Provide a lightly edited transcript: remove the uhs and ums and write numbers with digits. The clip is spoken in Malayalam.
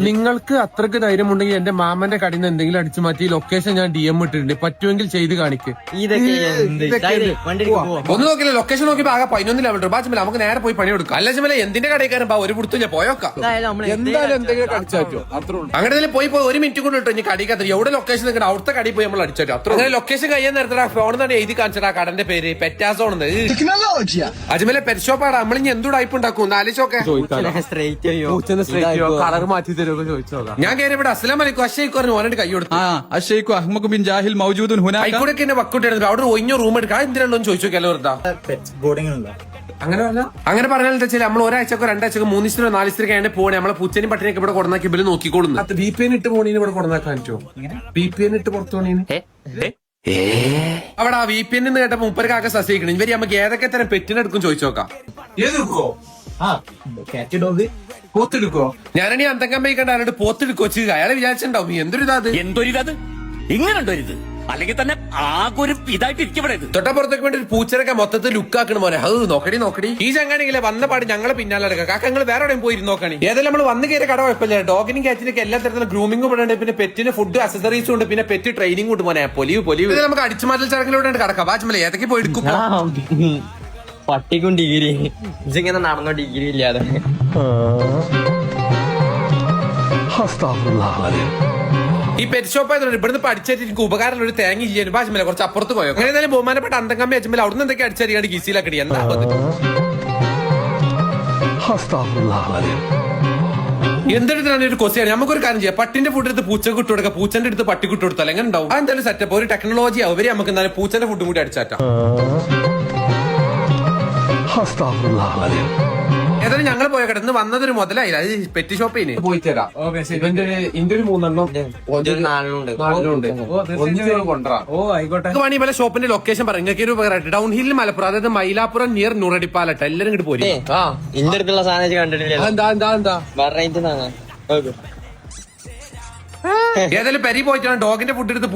നിങ്ങൾക്ക് അത്രക്ക് ധൈര്യമുണ്ടെങ്കിൽ എന്റെ മാമന്റെ കടയിൽ നിന്ന് എന്തെങ്കിലും അടിച്ചു മാറ്റി ലൊക്കേഷൻ ഞാൻ DM ഇട്ടിട്ടുണ്ട്, പറ്റുമെങ്കിൽ ചെയ്ത് കാണിക്ക്. ഒന്ന് നോക്കില്ല, ലൊക്കേഷൻ നോക്കിയപ്പോ ആകെ 11 കിലോമീറ്റർ. ബാ നമുക്ക് നേരെ പോയി പണി കൊടുക്കാം. അല്ല ചുമല എന്തിന്റെ കടയിക്കാരൻ ഒരു പുറത്തു ഞാൻ പോയോക്കാം. എന്തായാലും എന്തെങ്കിലും അടിച്ചു മാറ്റോ, അത്രേ ഉള്ളൂ. അങ്ങനെ പോയി 1 മിനിറ്റ് കൊണ്ട് ഇട്ടു. ഇനി കടിക്കാത്ത എവിടെ ലൊക്കേഷൻ നിൽക്കണം അവിടുത്തെ കടയിൽ പോയി നമ്മൾ അടിച്ചു അത്ര. അങ്ങനെ ലൊക്കേഷൻ കഴിയാൻ നേരത്തെ ഫോൺ തന്നെ എഴുതി കാണിച്ചാ കടന്റെ പേര് പെറ്റാസോൺ. അജ്മലെ പെറ്റ് ഷോപ്പാണ്. നമ്മളിനി എന്തു ടൈപ്പ് ഉണ്ടാക്കും ആലോചിച്ചോക്കെ. കളർ മാറ്റി തരുമോ ചോദിച്ചോക്കാം. ഞാൻ കയറി ഇവിടെ അസ്സലാമു അലൈക്കും അഷേഖ് പറഞ്ഞു ഓനോട് കൈ കൊടുത്തു. ആയിക്കൂടെ എന്നെ വക്കൂട്ടായിരുന്നു. അവിടെ ഒഴിഞ്ഞ റൂം എടുക്കാം എന്തിനുള്ളൂ ചോദിച്ചു എല്ലാവർക്കും. അങ്ങനെ പറഞ്ഞാൽ എന്താ വെച്ചാൽ നമ്മൾ ഒരാഴ്ചക്കോ 2 ആഴ്ചക്കോ 3 ദിവസത്തിനോ 4 ദിവസത്തിനോ കഴിഞ്ഞ പോകണേ നമ്മളെ പൂച്ചനും പട്ടിനെയൊക്കെ ഇവിടെ കൊടുന്നാക്കി ഇവര് നോക്കിക്കോളുന്നു. VPN ഇട്ട് പോണീന് ഇവിടെ കൊടുന്നാക്കാൻ പറ്റുമോ? VPN ഇട്ട് പുറത്തു പോണീന് അവിടെ ആ VPN എന്ന് കേട്ടപ്പോ മുപ്പരക്കാക്കെ സസ്യക്കണം. ഇവര് നമുക്ക് ഏതൊക്കെ തരം പെറ്റിനെടുക്കും ചോദിച്ചു നോക്കാം. പോത്തെടുക്കോ? ഞാനീ അന്തക്കം പോയിക്കണ്ട ആരോട് പോത്തെടുക്കോ വെച്ച് അയാളെ വിചാരിച്ചിട്ടുണ്ടാവും എന്തൊരിത് ഇങ്ങനെയുണ്ടോ ഇത്, അല്ലെങ്കിൽ തന്നെ ആകെ ഒരു ഇതായിട്ട് ഇരിക്കപ്പെടരുത്. തൊട്ടപ്പുറത്തേക്ക് വേണ്ടി ഒരു പൂച്ചരൊക്കെ മൊത്തത്തിൽ ലുക്കാക്കണ മോനെ. അത് നോക്കടി ഈ ചങ്ങാണെങ്കിലേ വന്ന പാട് ഞങ്ങളെ പിന്നാലെ എടുക്കാം. കാക്ക ഞങ്ങൾ വേറെ എവിടെയും പോയി നോക്കണി. ഏതായാലും നമ്മൾ വന്ന് കയറിയ കട കുഴപ്പമില്ല. ഡോഗിനും കാറ്റിനൊക്കെ എല്ലാ തരത്തിലും ഗ്രൂമിംഗ് പെടുന്നുണ്ട്. പിന്നെ പെറ്റിന് ഫുഡ് അക്സസറീസും ഉണ്ട്. പിന്നെ പെറ്റ് ട്രെയിനിങ് ഉണ്ട് മോനെ. പൊലിവ് ഇത് നമുക്ക് അടിച്ചുമാറ്റൽ ചടങ്ങിലൂടെ കടക്കാം. വാച്ച്മല ഏതൊക്കെ പോയി എടുക്കും. പട്ടിക്കും ഡിഗ്രി ഇങ്ങനെ നടന്നോ ഡിഗ്രി ഇല്ലാതെ. ഈ പെറ്റ് ഷോപ്പ് ആയതുകൊണ്ട് ഇവിടുന്ന് പഠിച്ചിട്ട് എനിക്ക് ഉപകാരമുള്ള ഒരു തേങ്ങ ഇല്ലായിരുന്നു. വാച്ച്മല കുറച്ച് അപ്പുറത്ത് പോയോ. അങ്ങനെ ഏതായാലും ബഹുമാനപ്പെട്ട അന്തങ്കമ്മ അച്ഛമ്മ അവിടുന്ന് എന്തൊക്കെ അടിച്ചറിയാണ്ട് ഗീസിലാക്കടി. എന്താ എന്തെടുത്താണ് ഒരു കൊസിയാണ്. നമുക്കൊരു കാര്യം ചെയ്യാം. പട്ടിന്റെ ഫുഡ് എടുത്ത് പൂച്ചക്ക് ഇട്ട് കൊടുക്കുക, പൂച്ചന്റെ അടുത്ത് പട്ടിക്ക് ഇട്ട് കൊടുത്താൽ എങ്ങനെ ഉണ്ടാവും? അതെന്തായാലും സെറ്റപ്പ് ഒരു ടെക്നോളജി അവര് നമുക്ക് എന്തായാലും പൂച്ചന്റെ ഫുഡും കൂടി അടിച്ചാറ്റാം. ഏതായാലും ഞങ്ങൾ പോയ കടന്ന് വന്നതൊരു മുതലായില്ല. അത് പെറ്റ് ഷോപ്പിന് പോയി തരാം. ഇവന്റെ ഒരു 3 എണ്ണം കൊണ്ടുവരാം. വേണി പല ഷോപ്പിന്റെ ലൊക്കേഷൻ പറയും. നിങ്ങൾക്ക് ഒരു ഉപകാരമായിട്ട് ഡൗൺ ഹിൽ മലപ്പുറം, അതായത് മൈലാപ്പുറം നിയർ നൂറടിപ്പാലട്ട. എല്ലാരും ഇങ്ങോട്ട് പോരും. ഇന്റെ അടുത്തുള്ള സാധനം കണ്ടിട്ടില്ല. ഏതായാലും പെരി പോയിട്ടാണ് ഡോഗിന്റെ ഫുഡ് എടുത്ത്